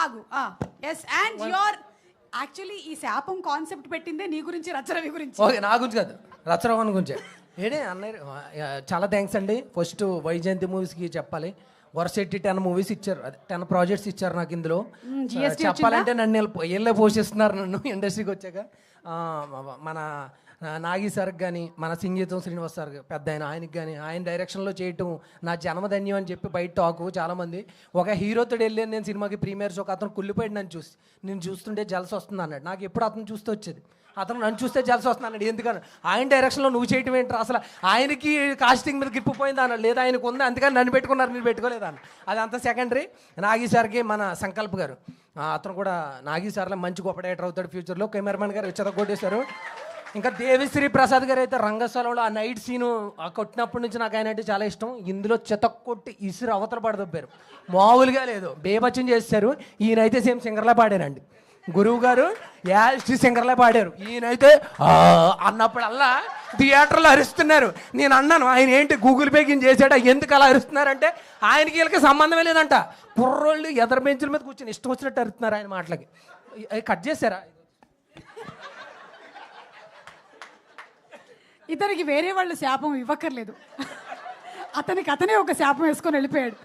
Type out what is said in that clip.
ఆగు. Yes and your actually ఈ శాపం కాన్సెప్ట్ పెట్టిందే నీ గురించి, రచరవి గురించి. ఓకే, నా గురించి కాదు, రచరవన్ గురించే. ఏడే అన్నయ్య చాలా థ్యాంక్స్ అండి. ఫస్ట్ వైజయంతి మూవీస్కి చెప్పాలి. వరుసెట్టి 10 మూవీస్ ఇచ్చారు, అదే 10 ప్రాజెక్ట్స్ ఇచ్చారు నాకు. ఇందులో చెప్పాలంటే నన్ను వీళ్ళే పోషిస్తున్నారు నన్ను ఇండస్ట్రీకి వచ్చాక. మన నాగి సార్కి కానీ, మన సింగీతం శ్రీనివాస్ సార్ పెద్ద ఆయనకి కానీ, ఆయన డైరెక్షన్లో చేయటం నా జన్మధన్యం అని చెప్పి బయట టాకు చాలామంది. ఒక హీరోతో వెళ్ళాను నేను సినిమాకి ప్రీమియర్స్, ఒక అతను కుళ్ళిపోయాడు నన్ను చూసి. నేను చూస్తుంటే జలస వస్తుంది అన్నాడు. నాకు ఎప్పుడు అతను చూస్తూ వచ్చేది, అతను నన్ను చూస్తే జలస వస్తుంది అన్నాడు. ఎందుకని ఆయన డైరెక్షన్లో నువ్వు చేయటం ఏంటి, అసలు ఆయనకి కాస్టింగ్ మీద గిప్పు పోయింది అన్నాడు. లేదా ఆయనకు ఉంది అందుకని నన్ను పెట్టుకున్నారు, నేను పెట్టుకోలేదు అన్న. అది అంత సెకండరీ. నాగి సార్కి మన సంకల్ప్ గారు, అతను కూడా నాగి సార్లో మంచి గొప్ప డైరెక్టర్ అవుతాడు ఫ్యూచర్లో. కెమెరామెన్ గారు చెదగొట్టేశారు. ఇంకా దేవిశ్రీ ప్రసాద్ గారు అయితే రంగస్థలంలో ఆ నైట్ సీను కొట్టినప్పటి నుంచి నాకు ఆయన అంటే చాలా ఇష్టం. ఇందులో చెతక్కొట్టి ఇసురు అవతల పడదొబ్బారు, మామూలుగా లేదు, బేబచ్చం చేశారు. ఈయనైతే సేమ్ సింగర్లా పాడారండి. గురువు గారు యాస్టి సింగర్లా పాడారు, ఈయనైతే అన్నప్పుడల్లా థియేటర్లో అరుస్తున్నారు. నేను అన్నాను ఆయన ఏంటి గూగుల్ పే గిన్ చేశాడు, ఎందుకు అలా అరుస్తున్నారంటే ఆయనకి వీళ్ళకి సంబంధమే లేదంట. కుర్రోళ్ళు ఎదరు బెంచుల మీద కూర్చొని ఇష్టం వచ్చినట్టు అరుస్తున్నారు ఆయన మాటలకి. కట్ చేశారా? ఇతనికి వేరే వాళ్ళు శాపం ఇవ్వక్కర్లేదు, అతనికి అతనే ఒక శాపం వేసుకొని వెళ్ళిపోయాడు.